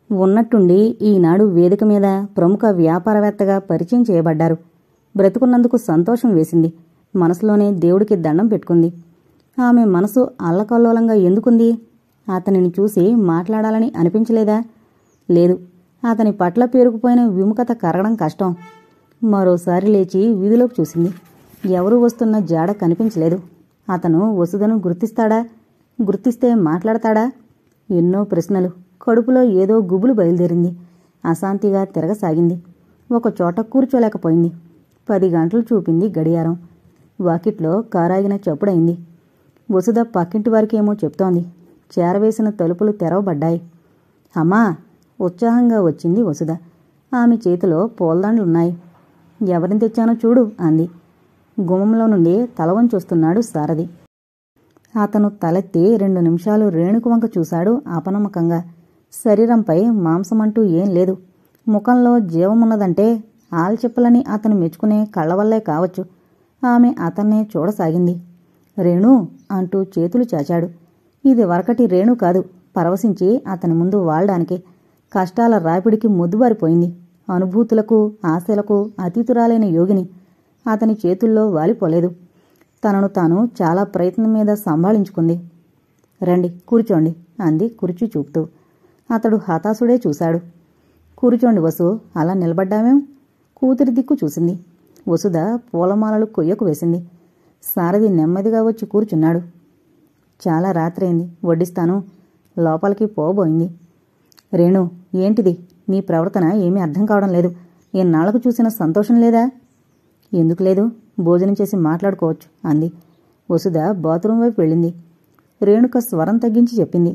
ఉన్నట్టుండి ఈనాడు వేదిక మీద ప్రముఖ వ్యాపారవేత్తగా పరిచయం చేయబడ్డారు. బ్రతుకున్నందుకు సంతోషం వేసింది. మనసులోనే దేవుడికి దండం పెట్టుకుంది. ఆమె మనసు అల్లకల్లోలంగా ఎందుకుంది? అతనిని చూసి మాట్లాడాలని అనిపించలేదా? లేదు. అతని పట్ల పేరుకుపోయిన విముఖత కరగడం కష్టం. మరోసారి లేచి వీధిలోకి చూసింది. ఎవరూ వస్తున్న జాడ కనిపించలేదు. అతను వసుధను గుర్తిస్తాడా? గుర్తిస్తే మాట్లాడతాడా? ఎన్నో ప్రశ్నలు. కడుపులో ఏదో గుబులు బయలుదేరింది. అశాంతిగా తిరగసాగింది. ఒకచోట కూర్చోలేకపోయింది. 10 గంటలు చూపింది గడియారం. వాకిట్లో కారాగిన చప్పుడైంది. వసుధ పక్కింటి వారికేమో చెప్తోంది. చేరవేసిన తలుపులు తెరవబడ్డాయి. అమ్మా! ఉత్సాహంగా వచ్చింది వసుధ. ఆమె చేతిలో పూలదండలున్నాయి. ఎవరిని తెచ్చానో చూడు అంది. గుమ్మంలో నుండి తలవంచొస్తున్నాడు సారథి. అతను తలెత్తి 2 నిమిషాలు రేణుకు వంక చూశాడు అపనమ్మకంగా. శరీరంపై మాంసమంటూ ఏం లేదు. ముఖంలో జీవమున్నదంటే ఆల్చిప్పలని అతను మెచ్చుకునే కళ్ళవల్లే కావచ్చు. ఆమె అతన్నే చూడసాగింది. రేణు అంటూ చేతులు చాచాడు. ఇది వరకటి రేణు కాదు. పరవశించి అతని ముందు వాళ్డానికి. కష్టాల రాపిడికి మొద్దుబారిపోయింది. అనుభూతులకు ఆశలకు అతీతురాలైన యోగిని. అతని చేతుల్లో వాలిపోలేదు. తనను తాను చాలా ప్రయత్నం మీద సంభాళించుకుంది. రండి కూర్చోండి అంది కుర్చీ చూపుతూ. అతడు హతాశుడే చూశాడు. కూర్చోండి వసు, అలా నిలబడ్డామేం? కూతురి దిక్కు చూసింది. వసుధ పూలమాలలు కొయ్యకు వేసింది. సారథి నెమ్మదిగా వచ్చి కూర్చున్నాడు. చాలా రాత్రైంది, వడ్డిస్తాను. లోపలికి పోబోయింది. రేణు, ఏంటిది? నీ ప్రవర్తన ఏమీ అర్థం కావడం లేదు. ఎన్నాళ్లకు చూసిన సంతోషం లేదా? ఎందుకు లేదు? భోజనం చేసి మాట్లాడుకోవచ్చు అంది. వసుధ బాత్రూం వైపు వెళ్ళింది. రేణుక స్వరం తగ్గించి చెప్పింది.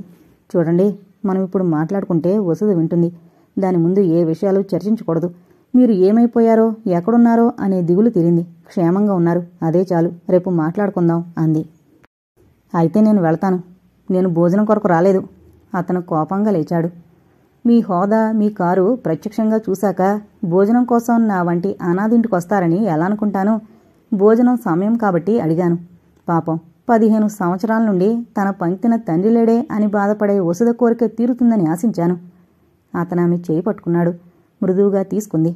చూడండి, మనం ఇప్పుడు మాట్లాడుకుంటే వసుధ వింటుంది. దాని ముందు ఏ విషయాలు చర్చించకూడదు. మీరు ఏమైపోయారో, ఎక్కడున్నారో అనే దిగులు తీరింది. క్షేమంగా ఉన్నారు, అదే చాలు. రేపు మాట్లాడుకుందాం అంది. అయితే నేను వెళతాను. నేను భోజనం కొరకు రాలేదు. అతను కోపంగా లేచాడు. మీ హోదా, మీ కారు ప్రత్యక్షంగా చూశాక భోజనం కోసం నా వంటి అనాథింటికొస్తారని ఎలా అనుకుంటాను? భోజనం సమయం కాబట్టి అడిగాను. పాపం 15 సంవత్సరాల నుండి తన పంక్తిన తండ్రి లేడే అని బాధపడే వసుధ కోరిక తీరుతుందని ఆశించాను. అతను ఆమె చేయి పట్టుకున్నాడు. మృదువుగా తీసుకుంది.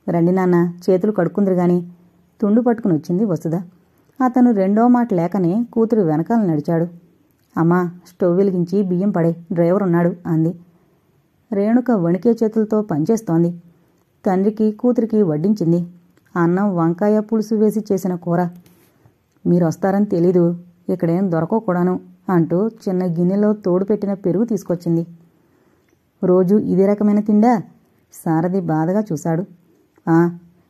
రండి నాన్న, చేతులు కడుక్కుందిరు గాని. తుండు పట్టుకుని వచ్చింది వసుధ. అతను రెండో మాట లేకనే కూతురు వెనకాల నడిచాడు. అమ్మా, స్టవ్ వెలిగించి బియ్యం పడే, డ్రైవర్ ఉన్నాడు అంది. రేణుక వణికే చేతులతో పనిచేస్తోంది. తండ్రికి కూతురికి వడ్డించింది. అన్నం వంకాయ పులుసు వేసి చేసిన కూర. మీరొస్తారని తెలీదు, ఇక్కడేం దొరకకూడాను అంటూ చిన్న గిన్నెలో తోడు పెట్టిన పెరుగు తీసుకొచ్చింది. రోజు ఇదే రకమైన తిండా? సారథి బాధగా చూశాడు.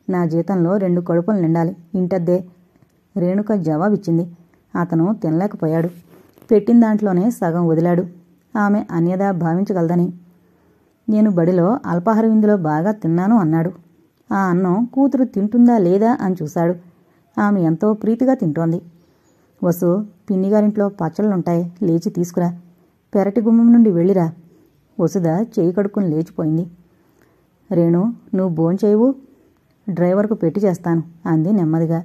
నా జీతంలో 2 కడుపులు నిండాలి, ఇంటద్దే. రేణుక జవాబిచ్చింది. అతను తినలేకపోయాడు. పెట్టిన దాంట్లోనే సగం వదిలాడు. ఆమె అన్యదా భావించగలదని. నేను బడిలో అల్పాహార విందులో బాగా తిన్నాను అన్నాడు. ఆ అన్నం కూతురు తింటుందా లేదా అని చూశాడు. ఆమె ఎంతో ప్రీతిగా తింటోంది. వసు, పిన్నిగారింట్లో పచ్చళ్ళుంటాయి, లేచి తీసుకురా. పెరటి గుమ్మం నుండి వెళ్ళిరా. వసుధ చేయి కడుక్కుని లేచిపోయింది. రేణు, నువ్వు భోంచేయవు? డ్రైవర్కు పెట్టి చేస్తాను అంది నెమ్మదిగా.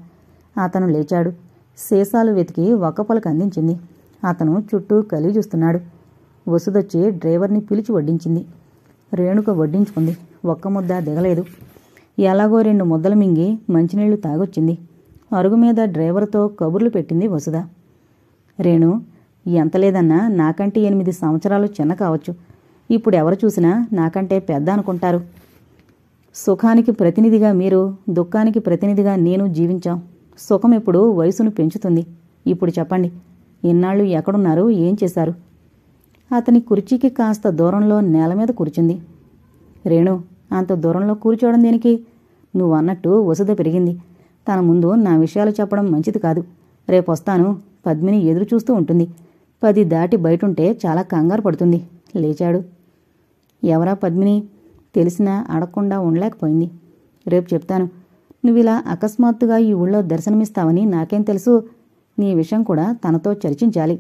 అతను లేచాడు. సీసాలు వెతికి ఒక్క పలకు అందించింది. అతను చుట్టూ కలిగి చూస్తున్నాడు. వసుదొచ్చి డ్రైవర్ని పిలిచి వడ్డించింది. రేణుక వడ్డించుకుంది. ఒక్క ముద్ద దిగలేదు. ఎలాగో 2 ముద్దలు మింగి మంచినీళ్లు తాగొచ్చింది. అరుగు మీద డ్రైవర్తో కబుర్లు పెట్టింది వసుధ. రేణు, ఎంత లేదన్నా నాకంటే 8 సంవత్సరాలు చిన్న కావచ్చు. ఇప్పుడు ఎవరు చూసినా నాకంటే పెద్ద అనుకుంటారు. సుఖానికి ప్రతినిధిగా మీరు, దుఃఖానికి ప్రతినిధిగా నేను జీవించాం. సుఖం ఎప్పుడు వయసును పెంచుతుంది. ఇప్పుడు చెప్పండి, ఇన్నాళ్ళు ఎక్కడున్నారు, ఏం చేశారు? అతని కుర్చీకి కాస్త దూరంలో నేల మీద కూర్చుంది. రేణు, అంత దూరంలో కూర్చోవడం దేనికి? నువ్వన్నట్టు వసుధ పెరిగింది. తన ముందు నా విషయాలు చెప్పడం మంచిది కాదు. రేపొస్తాను. పద్మిని ఎదురు చూస్తూ ఉంటుంది. 10 దాటి బయటుంటే చాలా కంగారు పడుతుంది. లేచాడు. ఎవరా పద్మిని? తెలిసినా అడగకుండా ఉండలేకపోయింది. రేపు చెప్తాను. నువ్విలా అకస్మాత్తుగా ఈ ఊళ్ళో దర్శనమిస్తావని నాకేం తెలుసు? నీ విషయం కూడా తనతో చర్చించాలి.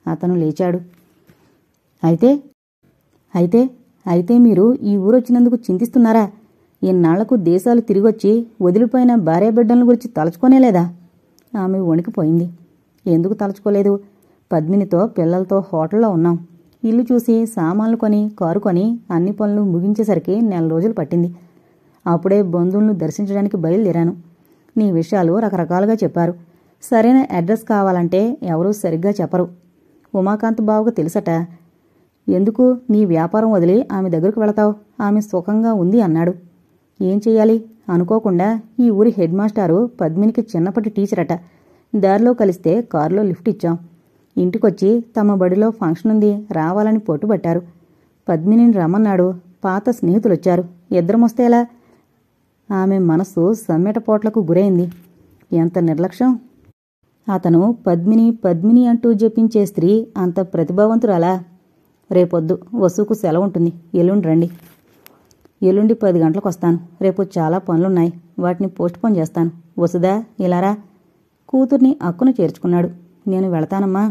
అతను లేచాడు. అయితే మీరు ఈ ఊరొచ్చినందుకు చింతిస్తున్నారా? ఇన్నాళ్లకు దేశాలు తిరిగొచ్చి వదిలిపోయిన భార్యాబిడ్డలను గురించి తలుచుకోనేలేదా? ఆమె వణికిపోయింది. ఎందుకు తలుచుకోలేదు? పద్మినితో పిల్లలతో హోటల్లో ఉన్నాం. ఇల్లు చూసి సామాన్లు కొని కారు కొని అన్ని పనులు ముగించేసరికి 4 రోజులు పట్టింది. అప్పుడే బంధువులను దర్శించడానికి బయలుదేరాను. నీ విషయాలు రకరకాలుగా చెప్పారు. సరైన అడ్రస్ కావాలంటే ఎవరూ సరిగ్గా చెప్పరు. ఉమాకాంత్ బావకు తెలుసట. ఎందుకు నీ వ్యాపారం వదిలి ఆమె దగ్గరకు వెళతావు? ఆమె సుఖంగా ఉంది అన్నాడు. ఏం చెయ్యాలి? అనుకోకుండా ఈ ఊరి హెడ్ మాస్టారు పద్మినికి చిన్నప్పటి టీచరట. దారిలో కలిస్తే కారులో లిఫ్ట్ ఇచ్చాం. ఇంటికొచ్చి తమ బడిలో ఫంక్షన్ ఉంది రావాలని పట్టుబట్టారు. పద్మిని రమ్మన్నాడు. పాత స్నేహితులొచ్చారు. ఇద్దరమొస్తే ఎలా? ఆమె మనస్సు సమ్మెటపోట్లకు గురైంది. ఎంత నిర్లక్ష్యం! అతను పద్మిని పద్మిని అంటూ జపించే స్త్రీ అంత ప్రతిభావంతురాలా? రేపొద్దు వసుకు సెలవుంటుంది. ఎల్లుండి రండి. ఎల్లుండి 10 గంటలకు వస్తాను. రేపు చాలా పనులున్నాయి. వాటిని పోస్ట్పోన్ చేస్తాను. వసుదా, ఇలారా. కూతుర్ని అక్కున చేర్చుకున్నాడు. నేను వెళతానమ్మా.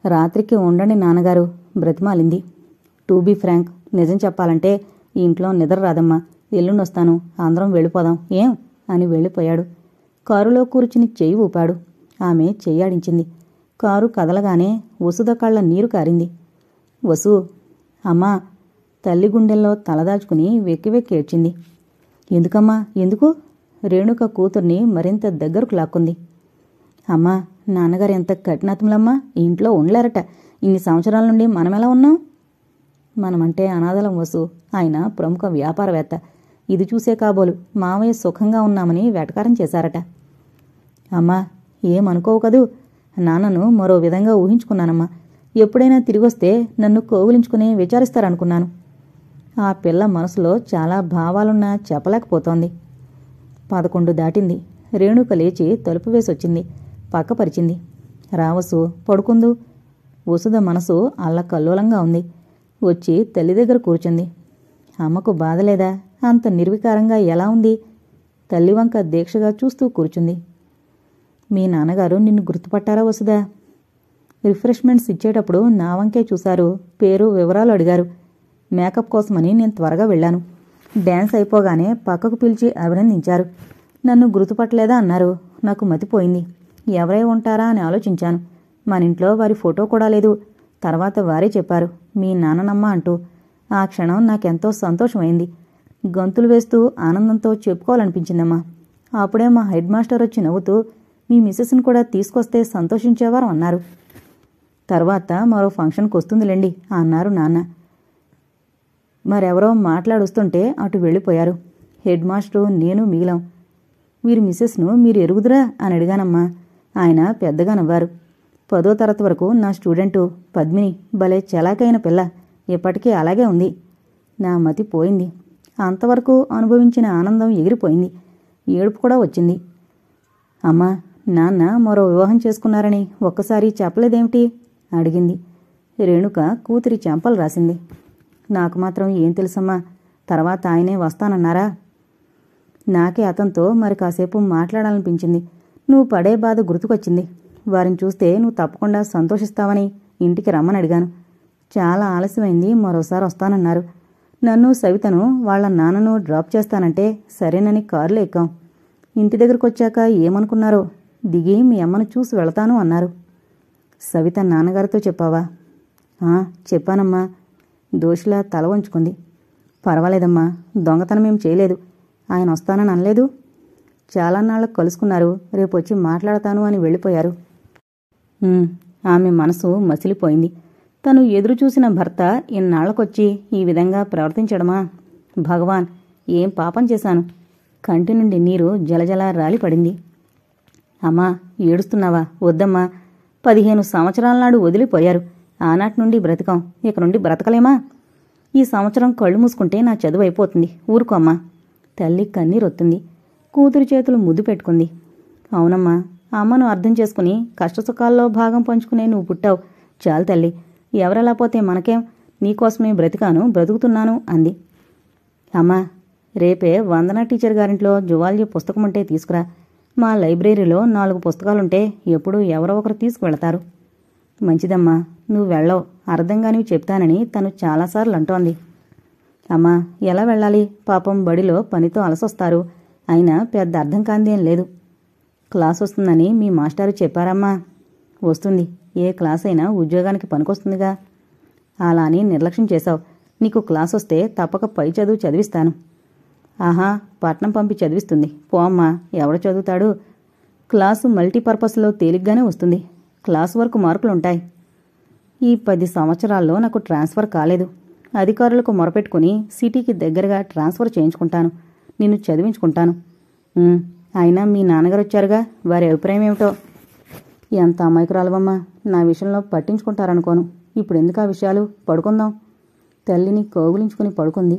రాత్రికి ఉండండి నాన్నగారు బ్రతిమాలింది. టు బీ ఫ్రాంక్, నిజం చెప్పాలంటే ఈ ఇంట్లో నిద్ర రాదమ్మా. ఎల్లుండొస్తాను. అందరం వెళ్ళిపోదాం ఏం అని వెళ్ళిపోయాడు. కారులో కూర్చుని చెయ్యి ఊపాడు. ఆమె చెయ్యాడించింది. కారు కదలగానే వసుద కళ్ళ నీరు కారింది. వసు, అమ్మా. తల్లి గుండెల్లో తలదాచుకుని వెక్కి వెక్కి ఏడ్చింది. ఎందుకమ్మా ఎందుకు? రేణుక కూతుర్ని మరింత దగ్గరకు లాక్కుంది. అమ్మా, నాన్నగారు ఎంత కఠినాత్ములమ్మా. ఇంట్లో ఉండలేరట. ఇన్ని సంవత్సరాల నుండి మనమెలా ఉన్నాం? మనమంటే అనాథలం వసు. ఆయన ప్రముఖ వ్యాపారవేత్త. ఇది చూసే కాబోలు మావయ్య సుఖంగా ఉన్నామని వెటకారం చేశారట. అమ్మా, ఏమనుకోవు కదూ. నాన్నను మరో విధంగా ఊహించుకున్నానమ్మా. ఎప్పుడైనా తిరిగొస్తే నన్ను కోవిలించుకుని విచారిస్తారనుకున్నాను. ఆ పిల్ల మనసులో చాలా భావాలున్నా చెప్పలేకపోతోంది. 11 దాటింది. రేణుక లేచి తలుపు వేసొచ్చింది. పక్కపరిచింది. రావసు, పడుకుందు. వసుద మనసు అల్లకల్లోలంగా ఉంది. వచ్చి తల్లి దగ్గర కూర్చుంది. అమ్మకు బాధలేదా? అంత నిర్వికారంగా ఎలా ఉంది? తల్లివంక దీక్షగా చూస్తూ కూర్చుంది. మీ నాన్నగారు నిన్ను గుర్తుపట్టారా వసుదా? రిఫ్రెష్మెంట్స్ ఇచ్చేటప్పుడు నా వంకే చూశారు. పేరు వివరాలు అడిగారు. మేకప్ కోసమని నేను త్వరగా వెళ్ళాను. డ్యాన్స్ అయిపోగానే పక్కకు పిలిచి అభినందించారు. నన్ను గుర్తుపట్టలేదా అన్నారు. నాకు మతిపోయింది. ఎవరై ఉంటారా అని ఆలోచించాను. మన ఇంట్లో వారి ఫోటో కూడా లేదు. తర్వాత వారే చెప్పారు, మీ నాన్ననమ్మ అంటూ. ఆ క్షణం నాకెంతో సంతోషమైంది. గంతులు వేస్తూ ఆనందంతో చెప్పుకోవాలనిపించిందమ్మా. అప్పుడే మా హెడ్ మాస్టర్ వచ్చి నవ్వుతూ, మీ మిసెస్ని కూడా తీసుకొస్తే సంతోషించేవారు అన్నారు. తర్వాత మరో ఫంక్షన్కి వస్తుందిలేండి అన్నారు నాన్న. మరెవరో మాట్లాడుస్తుంటే అటు వెళ్ళిపోయారు. హెడ్ మాస్టరు నేను మిగిలాం. వీరి మిసెస్ను మీరు ఎరుగుదురా అని అడిగానమ్మా. ఆయన పెద్దగా నవ్వారు. 10వ తరగతి వరకు నా స్టూడెంటు పద్మిని. భలే చలాకైన పిల్ల. ఇప్పటికీ అలాగే ఉంది. నా మతి పోయింది. అంతవరకు అనుభవించిన ఆనందం ఎగిరిపోయింది. ఏడుపు కూడా వచ్చింది. అమ్మా, నాన్న మరో వివాహం చేసుకున్నారని ఒక్కసారి చెప్పలేదేమిటి అడిగింది. రేణుక కూతురి చెంపలు రాసింది. నాకు మాత్రం ఏం తెలుసమ్మా. తర్వాత ఆయనే వస్తానన్నారా? నాకే అతనితో మరి కాసేపు మాట్లాడాలనిపించింది. నువ్వు పడే బాధ గుర్తుకొచ్చింది. వారిని చూస్తే నువ్వు తప్పకుండా సంతోషిస్తావని ఇంటికి రమ్మని అడిగాను. చాలా ఆలస్యమైంది. మరోసారి వస్తానన్నారు. నన్ను సవితను వాళ్ళ నాన్నను డ్రాప్ చేస్తానంటే సరేనని కారులో ఎక్కాం. ఇంటి దగ్గరకు వచ్చాక ఏమనుకున్నారో, దిగి మీ అమ్మను చూసి వెళతాను అన్నారు. సవిత నాన్నగారితో చెప్పావా? చెప్పానమ్మా. దోషిలా తల వంచుకుంది. పర్వాలేదమ్మా, దొంగతనమేం చేయలేదు. ఆయన వస్తానని అనలేదు. చాలా నాళ్లకు కలుసుకున్నారు. రేపు వచ్చి మాట్లాడతాను అని వెళ్ళిపోయారు. ఆమె మనసు మసిలిపోయింది. తను ఎదురుచూసిన భర్త ఇన్నాళ్లకొచ్చి ఈ విధంగా ప్రవర్తించడమా? భగవాన్, ఏం పాపం చేశాను? కంటి నుండి నీరు జలజల రాలిపడింది. అమ్మా, ఏడుస్తున్నావా? వద్దమ్మా. 15 సంవత్సరాల నాడు వదిలిపోయారు. ఆనాటి నుండి బ్రతికాం. ఇక నుండి బ్రతకలేమా? ఈ సంవత్సరం కళ్ళు మూసుకుంటే నా చదువు అయిపోతుంది. ఊరుకోమ్మా. తల్లి కన్నీరొత్తుంది. కూతురు చేతులు ముద్దు పెట్టుకుంది. అవునమ్మా, అమ్మను అర్థం చేసుకుని కష్టసుఖాల్లో భాగం పంచుకునే నువ్వు పుట్టావు. చాలు తల్లి. ఎవరెలా పోతే మనకేం? నీకోసమే బ్రతుకుతున్నాను అంది. అమ్మా, రేపే వందన టీచర్ గారింట్లో జువాలజీ పుస్తకముంటే తీసుకురా. మా లైబ్రరీలో 4 పుస్తకాలుంటే ఎప్పుడూ ఎవరో ఒకరు తీసుకువెళతారు. మంచిదమ్మా, నువ్వు వెళ్ళవు. అర్థంగానివి చెప్తానని తను చాలాసార్లు అంటోంది. అమ్మా, ఎలా వెళ్ళాలి? పాపం బడిలో పనితో అలసొస్తారు. అయినా పెద్ద అర్థం కాందేం లేదు. క్లాస్ వస్తుందని మీ మాస్టారు చెప్పారమ్మా. వస్తుంది. ఏ క్లాస్ అయినా ఉద్యోగానికి పనికొస్తుందిగా. అలా అని నిర్లక్ష్యం చేశావు. నీకు క్లాస్ వస్తే తప్పక పై చదువు చదివిస్తాను. ఆహా, పట్నం పంపి చదివిస్తుంది. పో అమ్మా, ఎవడు చదువుతాడు? క్లాసు మల్టీపర్పస్లో తేలిగ్గానే వస్తుంది. క్లాస్ వరకు మార్కులుంటాయి. ఈ 10 సంవత్సరాల్లో నాకు ట్రాన్స్ఫర్ కాలేదు. అధికారులకు మొరపెట్టుకుని సిటీకి దగ్గరగా ట్రాన్స్ఫర్ చేయించుకుంటాను. నిన్ను చదివించుకుంటాను. అయినా మీ నాన్నగారు వచ్చారుగా, వారి అభిప్రాయం ఏమిటో? ఎంత అమాయకురాలవమ్మా, నా విషయంలో పట్టించుకుంటారనుకోను. ఇప్పుడు ఎందుకు ఆ విషయాలు? పడుకుందాం. తల్లిని కౌగులించుకుని పడుకుంది.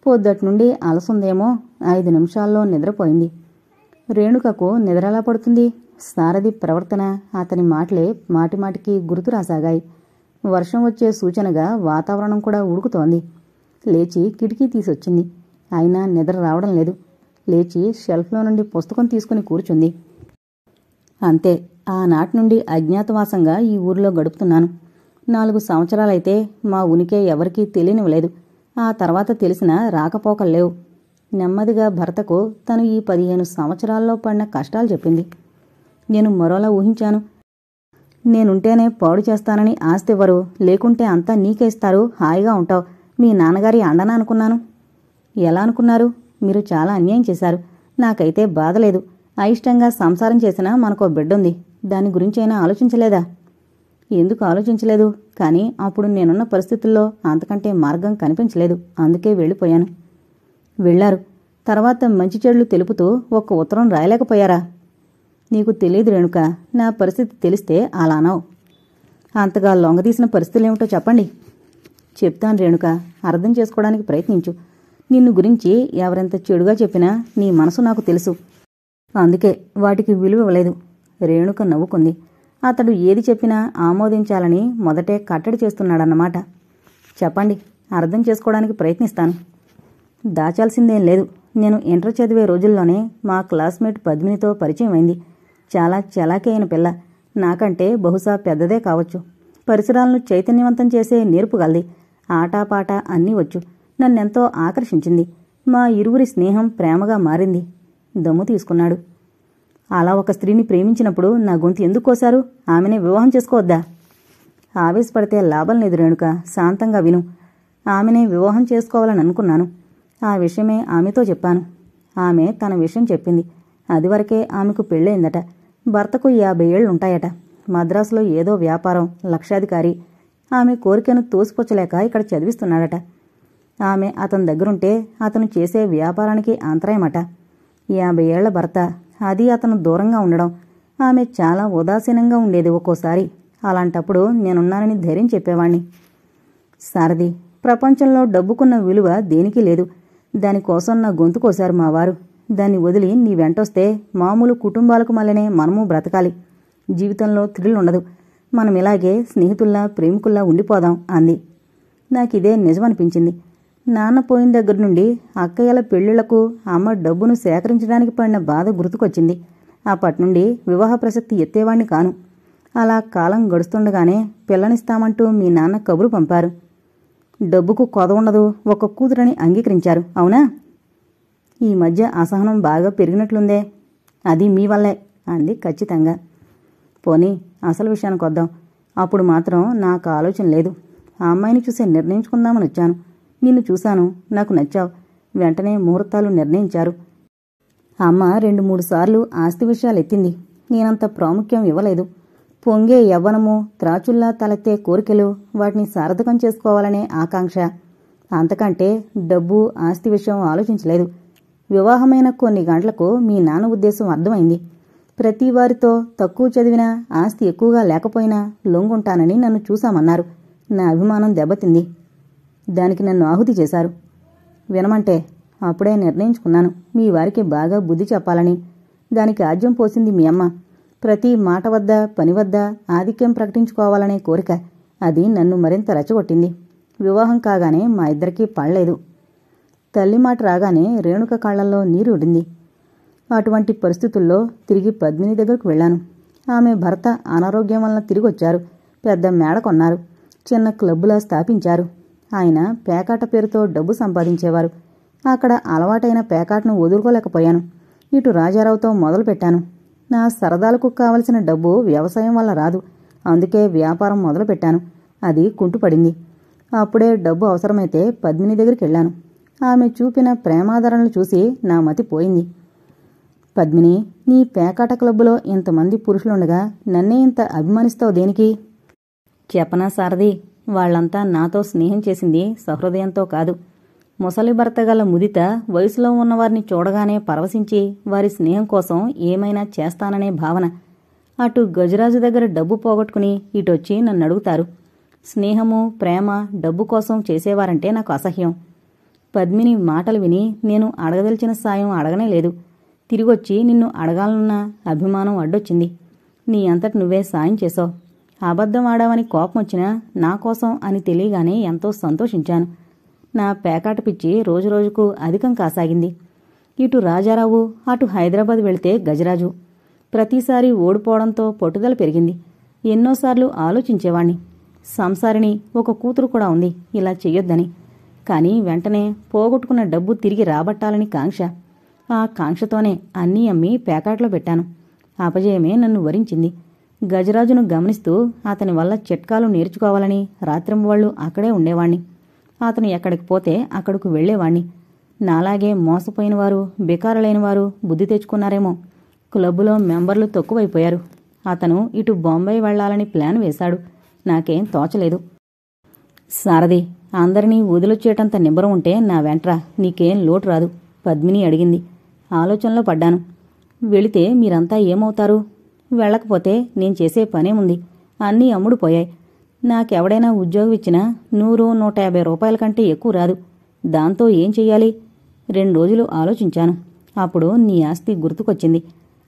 పొద్దటి నుండి అలసుందేమో 5 నిమిషాల్లో నిద్రపోయింది. రేణుకకు నిద్రలా పడుతుంది? సారథి ప్రవర్తన, అతని మాటలే మాటిమాటికి గుర్తు రాసాగాయి. వర్షం వచ్చే సూచనగా వాతావరణం కూడా ఉడుకుతోంది. లేచి కిటికీ తీసొచ్చింది. అయినా నిద్ర రావడం లేదు. లేచి షెల్ఫ్లో నుండి పుస్తకం తీసుకుని కూర్చుంది. అంతే, ఆనాటి నుండి అజ్ఞాతవాసంగా ఈ ఊరిలో గడుపుతున్నాను. 4 సంవత్సరాలైతే మా ఉనికే ఎవరికీ తెలియనివ్వలేదు. ఆ తర్వాత తెలిసినా రాకపోకల్లేవు. నెమ్మదిగా భర్తకు తను ఈ 15 సంవత్సరాల్లో పడిన కష్టాలు చెప్పింది. నేను మరోలా ఊహించాను. నేనుంటేనే పాడు చేస్తానని ఆస్తివ్వరు, లేకుంటే అంతా నీకే ఇస్తారు, హాయిగా ఉంటావు. మీ నాన్నగారి అండన అనుకున్నాను. ఎలా అనుకున్నారు? మీరు చాలా అన్యాయం చేశారు. నాకైతే బాధలేదు. అయిష్టంగా సంసారం చేసినా మనకో బిడ్డుంది. దాని గురించైనా ఆలోచించలేదా? ఎందుకు ఆలోచించలేదు? కానీ అప్పుడు నేనున్న పరిస్థితుల్లో అంతకంటే మార్గం కనిపించలేదు. అందుకే వెళ్ళిపోయాను. వెళ్లారు. తర్వాత మంచి చెడులు తెలుపుతూ ఒక్క ఉత్తరం రాయలేకపోయారా? నీకు తెలియదు రేణుక, నా పరిస్థితి తెలిస్తే అలానావు. అంతగా లొంగదీసిన పరిస్థితులేమిటో చెప్పండి. చెప్తాను రేణుక, అర్థం చేసుకోవడానికి ప్రయత్నించు. నిన్ను గురించి ఎవరెంత చెడుగా చెప్పినా నీ మనసు నాకు తెలుసు. అందుకే వాటికి విలువ ఇవ్వలేదు. రేణుక నవ్వుకుంది. అతడు ఏది చెప్పినా ఆమోదించాలని మొదటే కట్టడి చేస్తున్నాడన్నమాట. చెప్పండి, అర్థం చేసుకోవడానికి ప్రయత్నిస్తాను. దాచాల్సిందేం లేదు. నేను ఇంటర్ చదివే రోజుల్లోనే మా క్లాస్మేట్ పద్మినితో పరిచయం అయింది. చాలా చలాకీ అయిన పిల్ల. నాకంటే బహుశా పెద్దదే కావచ్చు. పరిసరాలను చైతన్యవంతం చేసే నేర్పుగలది. ఆటాపాట అన్నీ వచ్చు. నన్నెంతో ఆకర్షించింది. మా ఇరువురి స్నేహం ప్రేమగా మారింది. దమ్ము తీసుకున్నాడు. అలా ఒక స్త్రీని ప్రేమించినప్పుడు నా గొంతు ఎందుకు కోశారు? ఆమెనే వివాహం చేసుకోవద్దా? ఆవేశపడితే లాభం లేదు రేణుక, శాంతంగా విను. ఆమెనే వివాహం చేసుకోవాలని అనుకున్నాను. ఆ విషయమే ఆమెతో చెప్పాను. ఆమె తన విషయం చెప్పింది. అదివరకే ఆమెకు పెళ్ళయిందట. భర్తకు 50 ఏళ్లుంటాయట. మద్రాసులో ఏదో వ్యాపారం, లక్షాధికారి. ఆమె కోరికను తోసిపుచ్చలేక ఇక్కడ చదివిస్తున్నాడట. ఆమె అతని దగ్గరుంటే అతను చేసే వ్యాపారానికి అంతరాయమట. 50 ఏళ్ల భర్త, అది అతను దూరంగా ఉండడం. ఆమె చాలా ఉదాసీనంగా ఉండేది ఒక్కోసారి. అలాంటప్పుడు నేనున్నానని ధైర్యం చెప్పేవాణ్ణి. సారథి, ప్రపంచంలో డబ్బుకున్న విలువ దేనికి లేదు. దానికోసం నా గొంతు కోశారు మా వారు. దాన్ని వదిలి నీ వెంటొస్తే మామూలు కుటుంబాలకు మళ్ళనే మనము బ్రతకాలి. జీవితంలో థ్రిల్ ఉండదు. మనమిలాగే స్నేహితుల్లా ప్రేమికుల్లా ఉండిపోదాం అంది. నాకిదే నిజమనిపించింది. నాన్న పోయిన దగ్గర నుండి అక్కయ్యల పెళ్లిళ్లకు అమ్మ డబ్బును సేకరించడానికి పడిన బాధ గుర్తుకొచ్చింది. అప్పటినుండి వివాహ ప్రసక్తి ఎత్తేవాణ్ణి కాను. అలా కాలం గడుస్తుండగానే పిల్లనిస్తామంటూ మీ నాన్న కబురు పంపారు. డబ్బుకు కొద ఉండదు, ఒక కూతురని అంగీకరించారు. అవునా? ఈ మధ్య అసహనం బాగా పెరిగినట్లుందే. అది మీ వల్లే అంది ఖచ్చితంగా. పోనీ అసలు విషయానికి వద్దాం. అప్పుడు మాత్రం నాకు ఆలోచన లేదు. ఆ అమ్మాయిని చూసి నిర్ణయించుకుందామని వచ్చాను. నిన్ను చూశాను, నాకు నచ్చావు. వెంటనే ముహూర్తాలు నిర్ణయించారు. అమ్మ 2-3 సార్లు ఆస్తి విషయాలు ఎత్తింది. నేనంత ప్రాముఖ్యం ఇవ్వలేదు. పొంగే యవ్వనము, త్రాచుల్లా తలెత్తే కోరికలు, వాటిని సార్థకం చేసుకోవాలనే ఆకాంక్ష. అంతకంటే డబ్బు, ఆస్తి విషయం ఆలోచించలేదు. వివాహమైన కొన్ని గంటలకు మీ నాన్న ఉద్దేశం అర్థమైంది. ప్రతి వారితో తక్కువ చదివినా, ఆస్తి ఎక్కువగా లేకపోయినా లొంగుంటానని నన్ను చూశామన్నారు. నా అభిమానం దెబ్బతింది. దానికి నన్ను ఆహుతి చేశారు. వినమంటే అప్పుడే నిర్ణయించుకున్నాను మీ వారికి బాగా బుద్ధి చెప్పాలని. దానికి ఆజ్యం పోసింది మీ అమ్మ. ప్రతి మాట వద్ద, పని వద్ద ఆధిక్యం ప్రకటించుకోవాలనే కోరిక. అది నన్ను మరింత రెచ్చగొట్టింది. వివాహం కాగానే మా ఇద్దరికీ పడలేదు. తల్లి మాట రాగానే రేణుక కళ్లల్లో నీరు ఉడింది. అటువంటి పరిస్థితుల్లో తిరిగి పద్మిని దగ్గరకు వెళ్లాను. ఆమె భర్త అనారోగ్యం వలన తిరిగొచ్చారు. పెద్ద మేడ కొన్నారు. చిన్న క్లబ్బులా స్థాపించారు. ఆయన పేకాట పేరుతో డబ్బు సంపాదించేవారు. అక్కడ అలవాటైన పేకాటను వదులుకోలేకపోయాను. ఇటు రాజారావుతో మొదలుపెట్టాను. నా సరదాలకు కావలసిన డబ్బు వ్యవసాయం వల్ల రాదు. అందుకే వ్యాపారం మొదలుపెట్టాను. అది కుంటుపడింది. అప్పుడే డబ్బు అవసరమైతే పద్మిని దగ్గరికి వెళ్ళాను. ఆమె చూపిన ప్రేమాదరణలు చూసి నా మతి పోయింది. పద్మిని, నీ పేకాట క్లబ్బులో ఇంతమంది పురుషులుండగా నన్నే ఇంత అభిమానిస్తావు దేనికి? చెప్పనా సారథి, వాళ్లంతా నాతో స్నేహం చేసింది సహృదయంతో కాదు. ముసలి భర్త గల ముదిత వయసులో ఉన్నవారిని చూడగానే పరవశించి వారి స్నేహం కోసం ఏమైనా చేస్తాననే భావన. అటు గజరాజు దగ్గర డబ్బు పోగొట్టుకుని ఇటొచ్చి నన్ను అడుగుతారు. స్నేహము, ప్రేమ, డబ్బు కోసం చేసేవారంటే నాకు అసహ్యం. పద్మిని మాటలు విని నేను అడగదలిచిన సాయం అడగనే లేదు. తిరిగొచ్చి నిన్ను అడగాలన్న అభిమానం అడ్డొచ్చింది. నీ అంతటి నువ్వే సాయం చేసావు. అబద్ధం ఆడావని కోపం వచ్చినా నా కోసం అని తెలియగానే ఎంతో సంతోషించాను. నా పేకాట పిచ్చి రోజురోజుకు అధికం కాసాగింది. ఇటు రాజారావు, అటు హైదరాబాద్ వెళితే గజరాజు. ప్రతిసారి ఓడిపోవడంతో పట్టుదల పెరిగింది. ఎన్నోసార్లు ఆలోచించేవాణ్ణి. సంసారిని, ఒక కూతురు కూడా ఉంది, ఇలా చెయ్యొద్దని. కానీ వెంటనే పోగొట్టుకున్న డబ్బు తిరిగి రాబట్టాలని కాంక్ష. ఆ కాంక్షతోనే అన్నీ అమ్మి పేకాట్లో పెట్టాను. అపజయమే నన్ను వరించింది. గజరాజును గమనిస్తూ అతని వల్ల చిట్కాలు నేర్చుకోవాలని రాత్రింబవళ్ళు అక్కడే ఉండేవాణ్ణి. అతను ఎక్కడికి పోతే అక్కడకు వెళ్లేవాణ్ణి. నాలాగే మోసపోయినవారు, బికారులైనవారు బుద్ధి తెచ్చుకున్నారేమో. క్లబ్బులో మెంబర్లు తక్కువైపోయారు. అతను ఇటు బొంబాయి వెళ్లాలని ప్లాన్ వేశాడు. నాకేం తోచలేదు. సారథి, అందరినీ వదిలొచ్చేటంత నిబ్బరం ఉంటే నా వెంట్రా, నీకేం లోటు రాదు, పద్మిని అడిగింది. ఆలోచనలో పడ్డాను. వెళితే మీరంతా ఏమవుతారు? వెళ్ళకపోతే నేను చేసే పనేముంది? అన్నీ అమ్ముడుపోయాయి. నాకెవడైనా ఉద్యోగం ఇచ్చినా 100-150 రూపాయల కంటే ఎక్కువ రాదు. దాంతో ఏం చెయ్యాలి? 2 రోజులు ఆలోచించాను. అప్పుడు నీ ఆస్తి గుర్తుకొచ్చింది.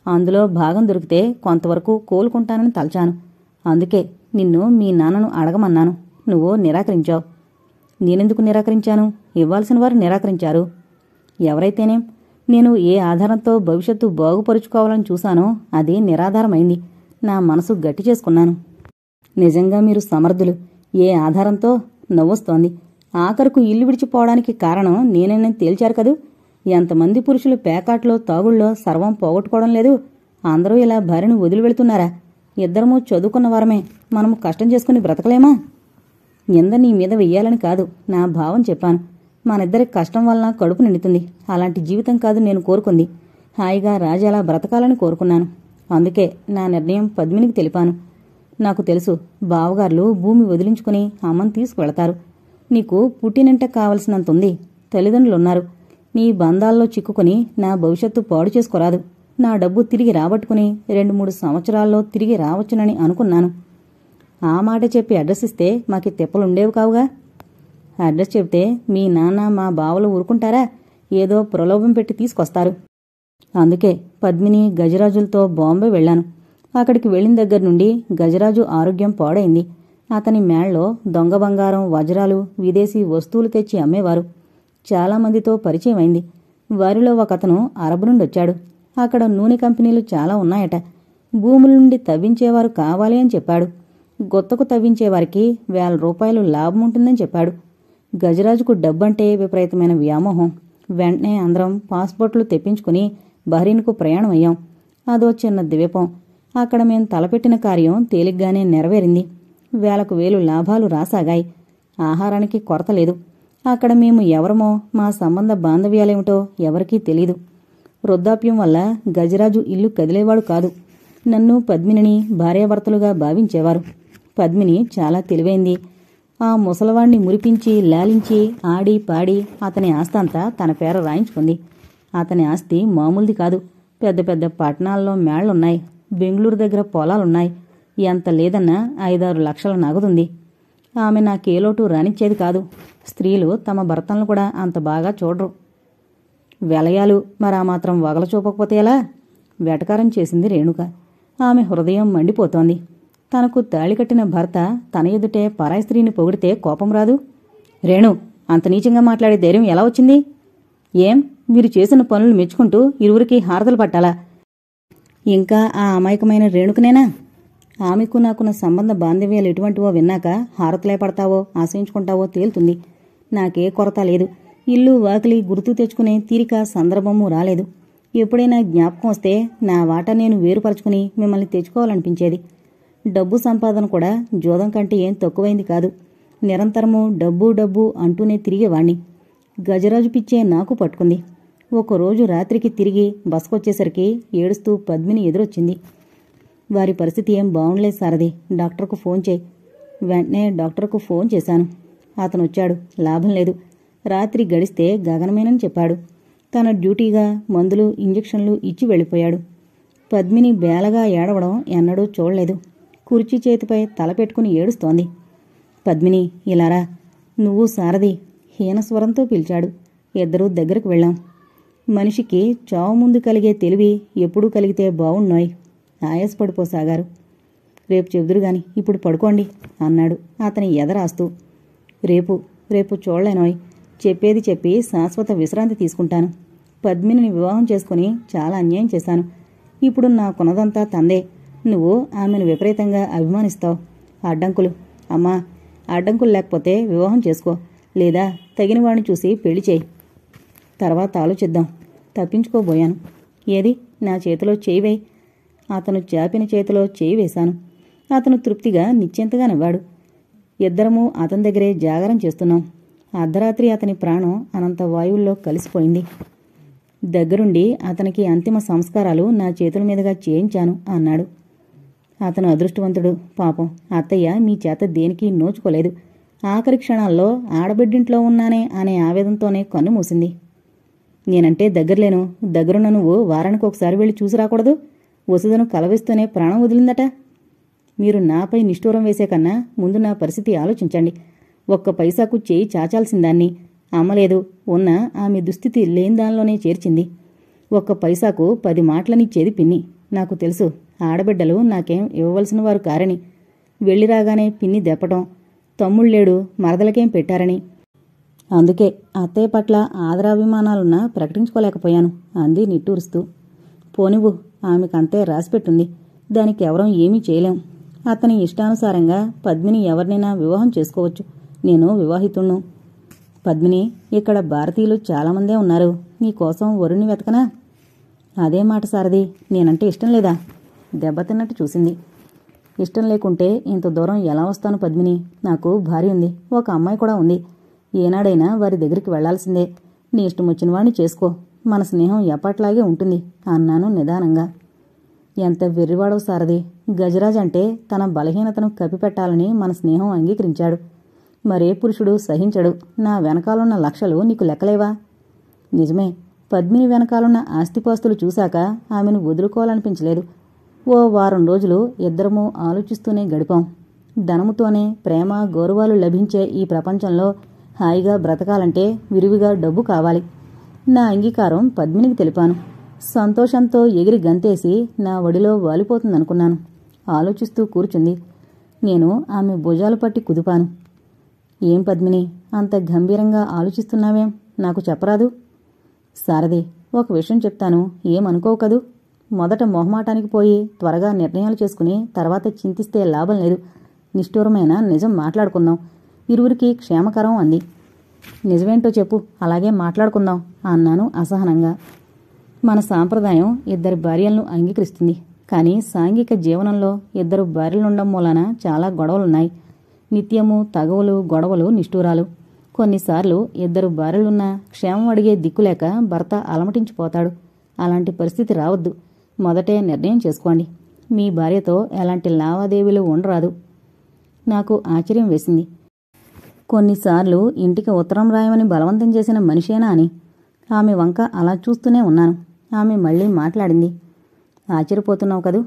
అందులో భాగం దొరికితే కొంతవరకు కోలుకుంటానని తలచాను. అందుకే నిన్ను మీ నాన్నను అడగమన్నాను. నువ్వు నిరాకరించావు. నేనెందుకు నిరాకరించాను? ఇవ్వాల్సిన వారు నిరాకరించారు. ఎవరైతేనేం, నేను ఏ ఆధారంతో భవిష్యత్తు బాగుపరుచుకోవాలని చూశానో అది నిరాధారమైంది. నా మనసు గట్టి చేసుకున్నాను. నిజంగా మీరు సమర్థులు. ఏ ఆధారంతో? నవ్వొస్తోంది. ఆఖరుకు ఇల్లు విడిచిపోవడానికి కారణం నేనేనని తేల్చారు కదూ. ఎంతమంది పురుషులు పేకాట్లో, తాగుళ్ళో సర్వం పోగొట్టుకోవడం లేదు. అందరూ ఇలా భార్యను వదిలి వెళుతున్నారా? ఇద్దరమూ చదువుకున్న వారమే. మనము కష్టం చేసుకుని బ్రతకలేమా? నింద నీ మీద వెయ్యాలని కాదు, నా భావం చెప్పాను. మనిద్దరి కష్టం వలన కడుపు నిండుతుంది. అలాంటి జీవితం కాదు నేను కోరుకుంది. హాయిగా రాజాలా బ్రతకాలని కోరుకున్నాను. అందుకే నా నిర్ణయం పద్మినికి తెలిపాను. నాకు తెలుసు, బావగార్లు భూమి వదిలించుకుని అమ్మని తీసుకువెళతారు. నీకు పుట్టినంటే కావలసినంతుంది. తల్లిదండ్రులున్నారు. నీ బంధాల్లో చిక్కుకుని నా భవిష్యత్తు పాడు చేసుకోరాదు. నా డబ్బు తిరిగి రాబట్టుకుని 2-3 సంవత్సరాల్లో తిరిగి రావచ్చునని అనుకున్నాను. ఆ మాట చెప్పి అడ్రస్ ఇస్తే మాకి తిప్పలుండేవి కావుగా. అడ్రస్ చెప్తే మీ నాన్న, మా బావలు ఊరుకుంటారా? ఏదో ప్రలోభం పెట్టి తీసుకొస్తారు. అందుకే పద్మిని, గజరాజులతో బాంబే వెళ్లాను. అక్కడికి వెళ్లిన దగ్గర నుండి గజరాజు ఆరోగ్యం పాడైంది. అతని మేళ్లో దొంగ బంగారం, వజ్రాలు, విదేశీ వస్తువులు తెచ్చి అమ్మేవారు. చాలామందితో పరిచయమైంది. వారిలో ఒకతను అరబ్ నుండొచ్చాడు. అక్కడ నూనె కంపెనీలు చాలా ఉన్నాయట. భూముల నుండి తవ్వించేవారు కావాలి అని చెప్పాడు. గొత్తకు తవ్వించేవారికి 1000 రూపాయలు లాభం ఉంటుందని చెప్పాడు. గజరాజుకు డబ్బంటే విపరీతమైన వ్యామోహం. వెంటనే అందరం పాస్పోర్ట్లు తెప్పించుకుని బహ్రీన్కు ప్రయాణం అయ్యాం. అదో చిన్న ద్వీపం. అక్కడ మేం తలపెట్టిన కార్యం తేలిగ్గానే నెరవేరింది. 1000 లాభాలు రాసాగాయి. ఆహారానికి కొరత లేదు. అక్కడ మేము ఎవరమో, మా సంబంధ బాంధవ్యాలేమిటో ఎవరికీ తెలీదు. వృద్ధాప్యం వల్ల గజరాజు ఇల్లు కదిలేవాడు కాదు. నన్ను, పద్మినిని భార్యాభర్తలుగా భావించేవారు. పద్మిని చాలా తెలివైంది. ఆ ముసలవాణ్ణి మురిపించి, లాలించి, ఆడి పాడి అతని ఆస్తంతా తన పేర రాయించుకుంది. అతని ఆస్తి మామూలుది కాదు. పెద్ద పెద్ద పట్టణాల్లో మేళ్లున్నాయి. బెంగళూరు దగ్గర పొలాలున్నాయి. ఎంత లేదన్నా 5-6 లక్షల నగదుంది. ఆమె నాకేలోటు రానిచ్చేది కాదు. స్త్రీలు తమ భర్తలను కూడా అంత బాగా చూడరు. వెలయాలు మరా మాత్రం వగల చూపకపోతే ఎలా? వెటకారం చేసింది రేణుక. ఆమె హృదయం మండిపోతోంది. తనకు తాళి కట్టిన భర్త తన ఎదుటే పరాయి స్త్రీని పొగిడితే కోపం రాదు? రేణు, అంత నీచంగా మాట్లాడే ధైర్యం ఎలా వచ్చింది? ఏం, మీరు చేసిన పనులు మెచ్చుకుంటూ ఇరువురికి హారతలు పట్టాలా? ఇంకా ఆ అమాయకమైన రేణుకనేనా? ఆమెకు నాకున్న సంబంధ బాంధవ్యాలు ఎటువంటివో విన్నాక హారతలే పడతావో, ఆశయించుకుంటావో తేలుతుంది. నాకే కొరత లేదు. ఇల్లు వాకిలి గుర్తు తెచ్చుకునే తీరిక, సందర్భమూ రాలేదు. ఎప్పుడైనా జ్ఞాపకం వస్తే నా వాటా నేను వేరుపరచుకుని మిమ్మల్ని తెచ్చుకోవాలనిపించేది. డబ్బు సంపాదన కూడా జోదం కంటే ఏం తక్కువైంది కాదు. నిరంతరము డబ్బు డబ్బు అంటూనే తిరిగేవాణ్ణి. గజరాజు పిచ్చే నాకు పట్టుకుంది. ఒకరోజు రాత్రికి తిరిగి బసకొచ్చేసరికి ఏడుస్తూ పద్మిని ఎదురొచ్చింది. వారి పరిస్థితి ఏం బాగుండలేదు సారథి, డాక్టర్కు ఫోన్ చేయి. వెంటనే డాక్టర్కు ఫోన్ చేశాను. అతను వచ్చాడు. లాభం లేదు. రాత్రి గడిస్తే గగనమేనని చెప్పాడు. తన డ్యూటీగా మందులు ఇంజెక్షన్లు ఇచ్చి వెళ్ళిపోయాడు. పద్మిని బేలగా ఏడవడం ఎన్నడూ చూడలేదు. కుర్చీ చేతిపై తల పెట్టుకుని ఏడుస్తోంది. పద్మిని, ఇలారా. నువ్వు సారథి, హీనస్వరంతో పిలిచాడు. ఇద్దరూ దగ్గరకు వెళ్ళాం. మనిషికి చావు ముందు కలిగే తెలివి ఎప్పుడూ కలిగితే బావుణ్ణోయ్. ఆయాసపడిపోసాగారు. రేపు చెబుదురుగాని ఇప్పుడు పడుకోండి అన్నాడు అతని ఎదరాస్తూ. రేపు చూడలేనోయ్. చెప్పేది చెప్పి శాశ్వత విశ్రాంతి తీసుకుంటాను. పద్మినిని వివాహం చేసుకుని చాలా అన్యాయం చేశాను. ఇప్పుడు నాకున్నదంతా తందే. నువ్వు ఆమెను విపరీతంగా అభిమానిస్తావు. అడ్డంకులు అమ్మా, అడ్డంకులు లేకపోతే వివాహం చేసుకో, లేదా తగినవాడిని చూసి పెళ్లి చేయి. తర్వాత ఆలోచిద్దాం. తప్పించుకోబోయాను. ఏది, నా చేతిలో చేయి వేయి. అతను చాపిన చేతిలో చేయి వేశాను. అతను తృప్తిగా నిశ్చింతగా నవ్వాడు. ఇద్దరమూ అతని దగ్గరే జాగారం చేస్తున్నాం. అర్ధరాత్రి అతని ప్రాణం అనంత వాయువుల్లో కలిసిపోయింది. దగ్గరుండి అతనికి అంతిమ సంస్కారాలు నా చేతుల మీదుగా చేయించాను అన్నాడు. అతను అదృష్టవంతుడు. పాపం అత్తయ్య మీ చేత దేనికి నోచుకోలేదు. ఆఖరి క్షణాల్లో ఆడబిడ్డింట్లో ఉన్నానే అనే ఆవేదంతోనే కన్ను మూసింది. నేనంటే దగ్గరలేను. దగ్గరున్న నువ్వు వారానికి ఒకసారి వెళ్ళి చూసి రాకూడదు? వసుదను కలవిస్తూనే ప్రాణం వదిలిందట. మీరు నాపై నిష్ఠూరం వేసే కన్నా ముందు నా పరిస్థితి ఆలోచించండి. ఒక్క పైసాకు చేయి చాచాల్సిందాన్ని. అమ్మలేదు. ఉన్న ఆమె దుస్థితి లేని దానిలోనే చేర్చింది. ఒక్క పైసాకు 10 మాటలనిచ్చేది పిన్ని. నాకు తెలుసు ఆడబిడ్డలు నాకేం ఇవ్వవలసిన వారు కారని. వెళ్ళిరాగానే పిన్ని దెప్పటం, తమ్ముళ్ళేడు మరదలకేం పెట్టారని. అందుకే అత్తయ్య పట్ల ఆదరాభిమానాలున్నా ప్రకటించుకోలేకపోయాను అంది నిట్టూరుస్తూ. పోనివ్వు, ఆమెకంతే రాసిపెట్టుంది. దానికి ఎవరం ఏమీ చేయలేం. అతని ఇష్టానుసారంగా పద్మిని ఎవరినైనా వివాహం చేసుకోవచ్చు. నేను వివాహితుణ్ణు. పద్మిని, ఇక్కడ భారతీయులు చాలామందే ఉన్నారు. నీకోసం వరుణ్ణి వెతకనా? అదే మాట సారథి, నేనంటే ఇష్టం లేదా? దెబ్బతిన్నట్టు చూసింది. ఇష్టం లేకుంటే ఇంత దూరం ఎలా వస్తాను పద్మిని? నాకు భార్య ఉంది, ఒక అమ్మాయి కూడా ఉంది. ఏనాడైనా వారి దగ్గరికి వెళ్లాల్సిందే. నీ ఇష్టం వచ్చిన వాడిని చేసుకో. మన స్నేహం ఎప్పట్లాగే ఉంటుంది అన్నాను నిదానంగా. ఎంత వెర్రివాడవు సారథి. గజరాజ్ అంటే తన బలహీనతను కప్పిపెట్టాలని మన స్నేహం అంగీకరించాడు. మరే పురుషుడు సహించడు. నా వెనకాలన్న లక్షలు నీకు లెక్కలేవా? నిజమే. పద్మిని వెనకాలన్న ఆస్తిపాస్తులు చూశాక ఆమెను వదులుకోవాలనిపించలేదు. ఓ వారం రోజులు ఇద్దరమూ ఆలోచిస్తూనే గడిపాం. ధనముతోనే ప్రేమ గౌరవాలు లభించే ఈ ప్రపంచంలో హాయిగా బ్రతకాలంటే విరివిగా డబ్బు కావాలి. నా అంగీకారం పద్మినికి తెలిపాను. సంతోషంతో ఎగిరి గంతేసి నా ఒడిలో వాలిపోతుందనుకున్నాను. ఆలోచిస్తూ కూర్చుంది. నేను ఆమె భుజాలు పట్టి కుదిపాను. ఏం పద్మిని, అంత గంభీరంగా ఆలోచిస్తున్నావేం? నాకు చెప్పరాదు? సారథి, ఒక విషయం చెప్తాను, ఏమనుకోవు కదూ? మొదట మొహమాటానికి పోయి త్వరగా నిర్ణయాలు చేసుకుని తర్వాత చింతిస్తే లాభం లేదు. నిష్ఠూరమైన నిజం మాట్లాడుకుందాం. ఇరువురికి క్షేమకరం అంది. నిజమేంటో చెప్పు, అలాగే మాట్లాడుకుందాం అన్నాను అసహనంగా. మన సాంప్రదాయం ఇద్దరి భార్యలను అంగీకరిస్తుంది. కానీ సాంఘిక జీవనంలో ఇద్దరు భార్యలుండడం మూలాన చాలా గొడవలున్నాయి. నిత్యము తగవులు, గొడవలు, నిష్ఠూరాలు. కొన్నిసార్లు ఇద్దరు భార్యలున్నా క్షేమం అడిగే దిక్కులేక భర్త అలమటించిపోతాడు. అలాంటి పరిస్థితి రావద్దు. మొదటే నిర్ణయం చేసుకోండి. మీ భార్యతో ఎలాంటి లావాదేవీలు ఉండరాదు. నాకు ఆశ్చర్యం వేసింది. కొన్నిసార్లు ఇంటికి ఉత్తరం రాయమని బలవంతం చేసిన మనిషేనా అని. ఆమె వంక అలా చూస్తూనే ఉన్నాను. ఆమె మళ్లీ మాట్లాడింది. ఆశ్చర్యపోతున్నావు కదూ?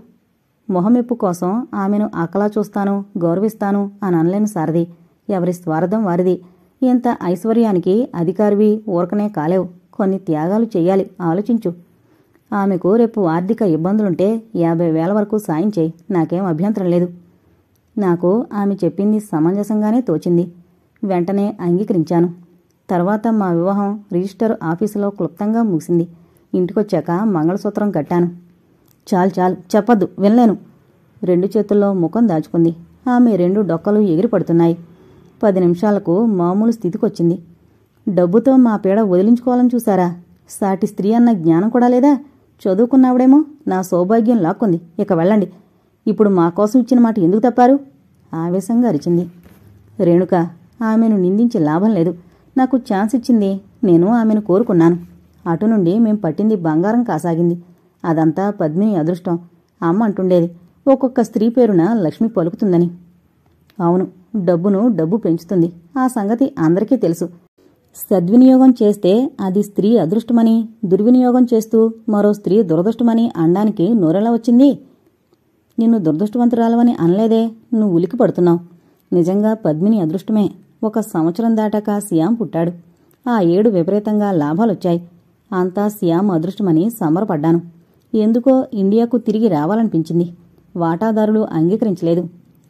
మొహమెప్పు కోసం ఆమెను అక్కలా చూస్తాను, గౌరవిస్తాను అని అనలేను సారథి. ఎవరి స్వార్థం వారిది. ఇంత ఐశ్వర్యానికి అధికారివి ఊరకనే కాలేవు. కొన్ని త్యాగాలు చెయ్యాలి. ఆలోచించు. ఆమెకు రేపు ఆర్థిక ఇబ్బందులుంటే 50,000 వరకు సాయం చేయి. నాకేం అభ్యంతరం లేదు. నాకు ఆమె చెప్పింది సమంజసంగానే తోచింది. వెంటనే అంగీకరించాను. తర్వాత మా వివాహం రిజిస్టర్ ఆఫీసులో క్లుప్తంగా ముగిసింది. ఇంటికొచ్చాక మంగళసూత్రం కట్టాను. చాలు చెప్పద్దు, వినలేను. 2 చేతుల్లో ముఖం దాచుకుంది. ఆమె 2 డొక్కలు ఎగిరిపడుతున్నాయి. 10 నిమిషాలకు మామూలు స్థితికొచ్చింది. డబ్బుతో మా పీడ వదిలించుకోవాలని చూశారా? సాటి స్త్రీ అన్న జ్ఞానం కూడా లేదా? చదువుకున్నావిడేమో. నా సౌభాగ్యం లాక్కుంది. ఇక వెళ్ళండి. ఇప్పుడు మా కోసం ఇచ్చిన మాట ఎందుకు తప్పారు? ఆవేశంగా అరిచింది. రేణుక, ఆమెను నిందించి లాభం లేదు. నాకు ఛాన్స్ ఇచ్చింది, నేను ఆమెను కోరుకున్నాను. అటు నుండి మేం పట్టింది బంగారం కాసాగింది. అదంతా పద్మిని అదృష్టం. అమ్మ అంటుండేది, ఒక్కొక్క స్త్రీ పేరున లక్ష్మి పలుకుతుందని. అవును, డబ్బును డబ్బు పెంచుతుంది. ఆ సంగతి అందరికీ తెలుసు. సద్వినియోగం చేస్తే అది స్త్రీ అదృష్టమని, దుర్వినియోగం చేస్తూ మరో స్త్రీ దురదృష్టమని అనడానికి నోరెలా వచ్చింది? నిన్ను దురదృష్టవంతురాలవని అనలేదే, నువ్వు ఉలికి పడుతున్నావు. నిజంగా పద్మిని అదృష్టమే. 1 సంవత్సరం దాటాక శ్యామ్ పుట్టాడు. ఆ ఏడు విపరీతంగా లాభాలొచ్చాయి. అంతా శ్యామ్ అదృష్టమని సంబరపడ్డాను. ఎందుకో ఇండియాకు తిరిగి రావాలనిపించింది. వాటాదారులు అంగీకరించలేదు.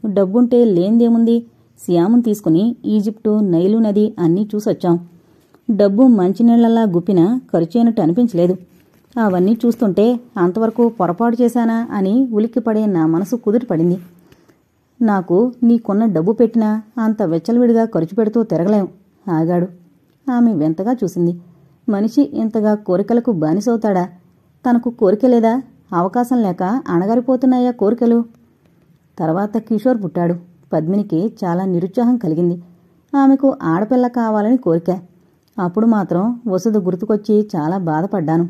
డబ్బుంటే లేనిదేముంది? శ్యామును తీసుకుని ఈజిప్టు, నైలు నది అన్నీ చూసొచ్చాం. డబ్బు మంచినీళ్లలా గుప్పిన ఖర్చయినట్టు అనిపించలేదు. అవన్నీ చూస్తుంటే అంతవరకు పొరపాటు చేశానా అని ఉలిక్కిపడే నా మనసు కుదుటపడింది. నాకు నీకున్న డబ్బు పెట్టినా అంత వెచ్చలవిడిగా ఖర్చు పెడుతూ తిరగలేం. ఆగాడు. ఆమె వింతగా చూసింది. మనిషి ఇంతగా కోరికలకు బానిసవుతాడా? తనకు కోరికలేదా? అవకాశం లేక అణగారిపోతున్నాయా కోరికలు? తర్వాత కిషోర్ పుట్టాడు. పద్మినికి చాలా నిరుత్సాహం కలిగింది. ఆమెకు ఆడపిల్ల కావాలని కోరిక. అప్పుడు మాత్రం వసుధ గుర్తుకొచ్చి చాలా బాధపడ్డాను.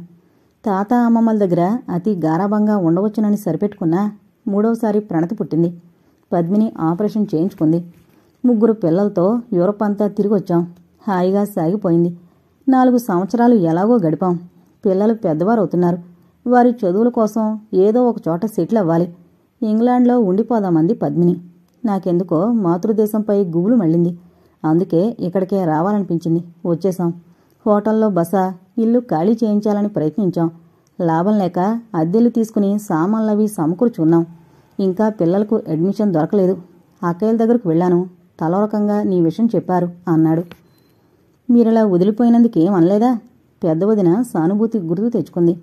తాత అమ్మమ్మల దగ్గర అతి గారాబంగా ఉండవచ్చునని సరిపెట్టుకున్నా 3వసారి ప్రణతి పుట్టింది. పద్మిని ఆపరేషన్ చేయించుకుంది. 3 పిల్లలతో యూరప్ అంతా తిరిగొచ్చాం. హాయిగా సాగిపోయింది. 4 సంవత్సరాలు ఎలాగో గడిపాం. పిల్లలు పెద్దవారవుతున్నారు. వారి చదువుల కోసం ఏదో ఒక చోట సెటిల్ అవ్వాలి. ఇంగ్లాండ్లో ఉండిపోదామంది పద్మిని. నాకెందుకో మాతృదేశంపై గుబులు మళ్ళింది. అందుకే ఇక్కడికే రావాలనిపించింది. వచ్చేశాం. హోటల్లో బస, ఇల్లు ఖాళీ చేయించాలని ప్రయత్నించాం. లాభం లేక అద్దెలు తీసుకుని సామాన్లవి సమకూర్చున్నాం. ఇంకా పిల్లలకు అడ్మిషన్ దొరకలేదు. అక్కయ్యల దగ్గరకు వెళ్ళాను. తలోరకంగా నీ విషయం చెప్పారు అన్నాడు. మీరలా వదిలిపోయినందుకేం అనలేదా? పెద్ద వదిన సానుభూతి గుర్తు తెచ్చుకుంది.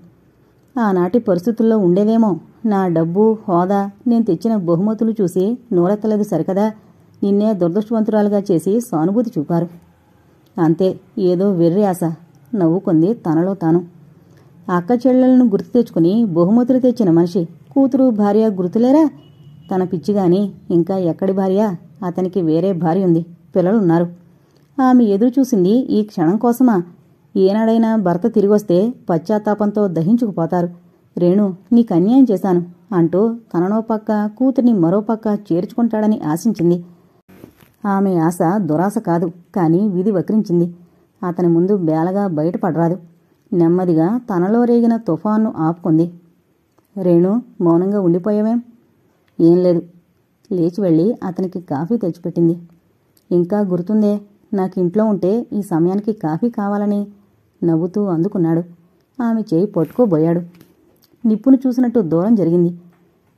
ఆనాటి పరిస్థితుల్లో ఉండేదేమో. నా డబ్బు, హోదా, నేను తెచ్చిన బహుమతులు చూసి నోరెత్తలేదు సరికదా, నిన్నే దురదృష్టవంతురాలుగా చేసి సానుభూతి చూపారు. అంతే, ఏదో వెర్రి ఆశ. నవ్వుకుంది తనలో తాను. అక్క చెల్లెలను గుర్తు తెచ్చుకుని బహుమతులు తెచ్చిన మనిషి కూతురు, భార్య గుర్తులేరా? తన పిచ్చిగాని ఇంకా ఎక్కడి భార్య? అతనికి వేరే భార్య ఉంది, పిల్లలున్నారు. ఆమె ఎదురు చూసింది ఈ క్షణం కోసమా? ఏనాడైనా భర్త తిరిగొస్తే పశ్చాత్తాపంతో దహించుకుపోతారు. రేణు, నీకు అన్యాయం చేశాను అంటూ తననో పక్క, కూతుర్ని మరో పక్క చేర్చుకుంటాడని ఆశించింది. ఆమె ఆశ దురాశ కాదు, కాని విధి వక్రించింది. అతని ముందు బేలగా బయటపడరాదు. నెమ్మదిగా తనలో రేగిన తుఫాన్ను ఆపుకుంది. రేణు, మౌనంగా ఉండిపోయావేం? ఏం లేదు. లేచి వెళ్ళి అతనికి కాఫీ తెచ్చిపెట్టింది. ఇంకా గుర్తుందే, నాకు ఇంట్లో ఉంటే ఈ సమయానికి కాఫీ కావాలని. నవ్వుతూ అందుకున్నాడు. ఆమె చేయి పట్టుకోబోయాడు. నిప్పును చూసినట్టు దూరం జరిగింది.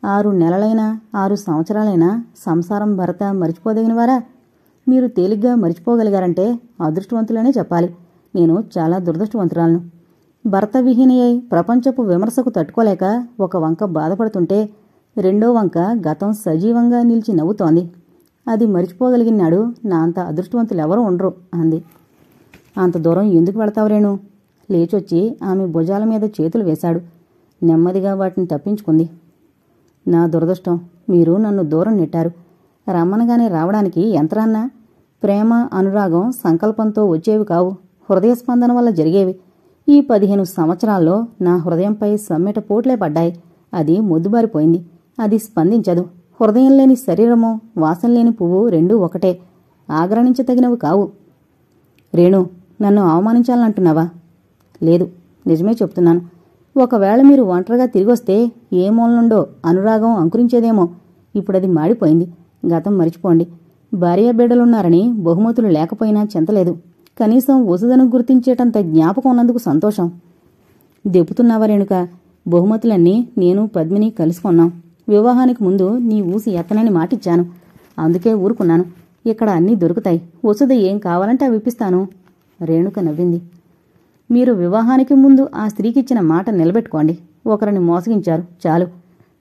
6 నెలలైనా 6 సంవత్సరాలైనా సంసారం భర్త మరిచిపోదగినవారా? మీరు తేలిగ్గా మరిచిపోగలిగారంటే అదృష్టవంతులనే చెప్పాలి. నేను చాలా దురదృష్టవంతురాలను. భర్త విహీనయ్యి ప్రపంచపు విమర్శకు తట్టుకోలేక ఒక వంక బాధపడుతుంటే రెండో వంక గతం సజీవంగా నిలిచి నవ్వుతోంది. అది మరిచిపోగలిగినాడు నా అంత అదృష్టవంతులెవరూ ఉండరు అంది. అంత దూరం ఎందుకు వెళతావు రేణు? లేచొచ్చి ఆమె భుజాల మీద చేతులు వేశాడు. నెమ్మదిగా వాటిని తప్పించుకుంది. నా దురదృష్టం, మీరు నన్ను దూరం నెట్టారు. రమ్మనగానే రావడానికి ఎంతరాన్నా? ప్రేమ, అనురాగం సంకల్పంతో వచ్చేవి కావు, హృదయ స్పందన వల్ల జరిగేవి. ఈ 15 సంవత్సరాల్లో నా హృదయంపై సమ్మెట పోట్లే పడ్డాయి. అది మొద్దుబారిపోయింది. అది స్పందించదు. హృదయం లేని శరీరము, వాసన లేని పువ్వు రెండూ ఒకటే. ఆగ్రహించతగినవి కావు. రేణు, నన్ను అవమానించాలంటున్నావా? లేదు, నిజమే చెప్తున్నాను. ఒకవేళ మీరు ఒంటరిగా తిరిగొస్తే ఏ మూల నుండో అనురాగం అంకురించేదేమో. ఇప్పుడది మాడిపోయింది. గతం మరిచిపోండి. భార్యాబిడ్డలున్నారని బహుమతులు లేకపోయినా చింతలేదు. కనీసం వసుధను గుర్తించేటంత జ్ఞాపకం ఉన్నందుకు సంతోషం. దెప్పుతున్నావా రేణుక? బహుమతులన్నీ నేను పద్మిని కలుసుకున్నాం. వివాహానికి ముందు నీ ఊసి ఎత్తనని మాటిచ్చాను. అందుకే ఊరుకున్నాను. ఇక్కడ అన్నీ దొరుకుతాయి. వసుధ ఏం కావాలంటే అవి ఇప్పిస్తాను. రేణుక నవ్వింది. మీరు వివాహానికి ముందు ఆ స్త్రీకిచ్చిన మాట నిలబెట్టుకోండి. ఒకరిని మోసగించారు, చాలు.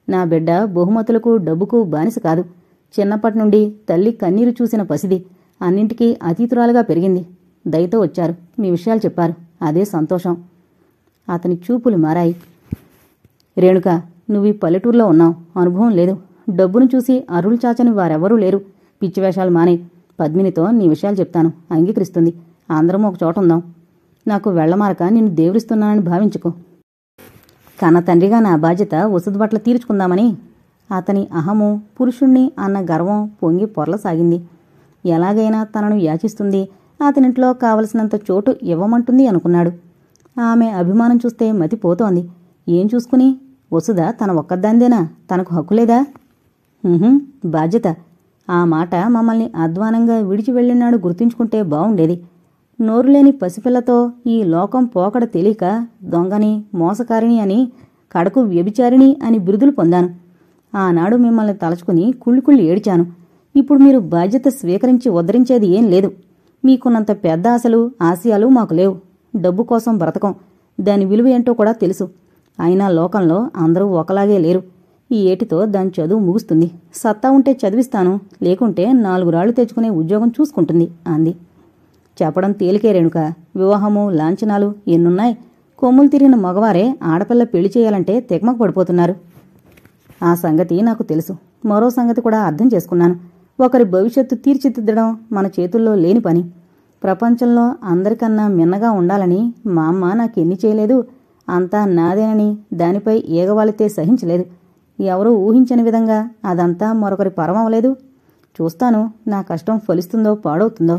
నా బిడ్డ బహుమతులకు, డబ్బుకు బానిస కాదు. చిన్నప్పటి నుండి తల్లి కన్నీరు చూసిన పసిది. అన్నింటికీ అతీతురాలుగా పెరిగింది. దయతో వచ్చారు, మీ విషయాలు చెప్పారు. అదే సంతోషం. అతని చూపులు మారాయి. రేణుక, నువ్వు ఈ పల్లెటూరులో ఉన్నావు, అనుభవం లేదు. డబ్బును చూసి అరులు చాచని వారెవరూ లేరు. పిచ్చివేషాలు మానే. పద్మినితో నీ విషయాలు చెప్తాను, అంగీకరిస్తుంది. అందరం ఒక చోట ఉందాం. నాకు వెళ్లమారక నిన్ను దేవుడిస్తున్నానని భావించుకో. కన్న తండ్రిగా నా బాధ్యత వసుదుబట్ల తీర్చుకుందామని అతని అహము, పురుషుణ్ణి అన్న గర్వం పొంగి పొరలసాగింది. ఎలాగైనా తనను యాచిస్తుంది, అతనింట్లో కావలసినంత చోటు ఇవ్వమంటుంది అనుకున్నాడు. ఆమె అభిమానం చూస్తే మతిపోతోంది. ఏం చూసుకుని? వసుధ తన ఒక్కదాందేనా? తనకు హక్కులేదా? బాధ్యత. ఆ మాట మమ్మల్ని అధ్వానంగా విడిచి వెళ్ళినాడు గుర్తుంచుకుంటే బావుండేది. నోరులేని పసిపిల్లతో ఈ లోకం పోకడ తెలియక దొంగని, మోసకారిణి అని, కడకు వ్యభిచారిణి అని బిరుదులు పొందాను. ఆనాడు మిమ్మల్ని తలచుకుని కుళ్ళి ఏడిచాను. ఇప్పుడు మీరు బాధ్యత స్వీకరించి ఉద్ధరించేది ఏం లేదు. మీకున్నంత పెద్ద ఆశలు, ఆశయాలు మాకు లేవు. డబ్బు కోసం బ్రతకం. దాని విలువ ఏంటో కూడా తెలుసు. అయినా లోకంలో అందరూ ఒకలాగే లేరు. ఈ ఏటితో దాని చదువు ముగుస్తుంది. సత్తా ఉంటే చదివిస్తాను, లేకుంటే 4 రాళ్లు తెచ్చుకునే ఉద్యోగం చూసుకుంటుంది అంది. చెప్పడం తేలికే రేణుక. వివాహము, లాంఛనాలు ఎన్నున్నాయి. కొమ్ములు తిరిగిన మగవారే ఆడపిల్ల పెళ్లి చేయాలంటే తెగమకు పడిపోతున్నారు. ఆ సంగతి నాకు తెలుసు. మరో సంగతి కూడా అర్థం చేసుకున్నాను. ఒకరి భవిష్యత్తు తీర్చిదిద్దడం మన చేతుల్లో లేని పని. ప్రపంచంలో అందరికన్నా మిన్నగా ఉండాలని మా అమ్మ నాకెన్ని చేయలేదు. అంతా నాదేనని దానిపై ఏగవాలితే సహించలేదు. ఎవరూ ఊహించని విధంగా అదంతా మరొకరి పరమవలేదు. చూస్తాను నా కష్టం ఫలిస్తుందో పాడవుతుందో.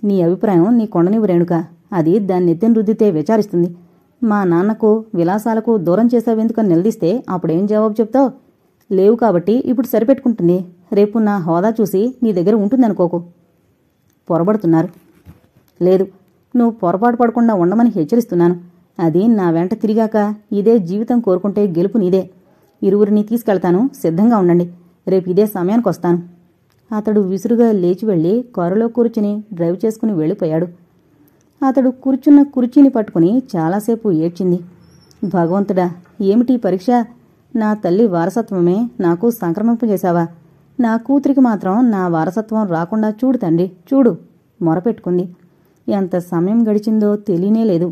నీ అభిప్రాయం నీ కొండనివ్వు రేణుక. అది దాన్ని ఎత్తిన రుద్దితే విచారిస్తుంది. మా నాన్నకు, విలాసాలకు దూరం చేసావెందుకని నిలదీస్తే అప్పుడేం జవాబు చెప్తావు? లేవు కాబట్టి ఇప్పుడు సరిపెట్టుకుంటుంది. రేపు నా హోదా చూసి నీ దగ్గర ఉంటుందనుకోకు. పొరబడుతున్నారు. లేదు, నువ్వు పొరపాటు పడకుండా ఉండమని హెచ్చరిస్తున్నాను. అది నా వెంట తిరిగాక ఇదే జీవితం కోరుకుంటే గెలుపు నీదే. ఇరువురిని తీసుకెళ్తాను, సిద్ధంగా ఉండండి. రేపు ఇదే సమయానికొస్తాను. అతడు విసురుగా లేచి వెళ్లి కారులో కూర్చుని డ్రైవ్ చేసుకుని వెళ్ళిపోయాడు. అతడు కూర్చున్న కుర్చీని పట్టుకుని చాలాసేపు ఏడ్చింది. భగవంతుడా, ఏమిటి పరీక్ష? నా తల్లి వారసత్వమే నాకు సంక్రమింపజేశావా? నా కూతురికి మాత్రం నా వారసత్వం రాకుండా చూడు తండ్రి, చూడు మొరపెట్టుకుంది. ఎంత సమయం గడిచిందో తెలియనే లేదు.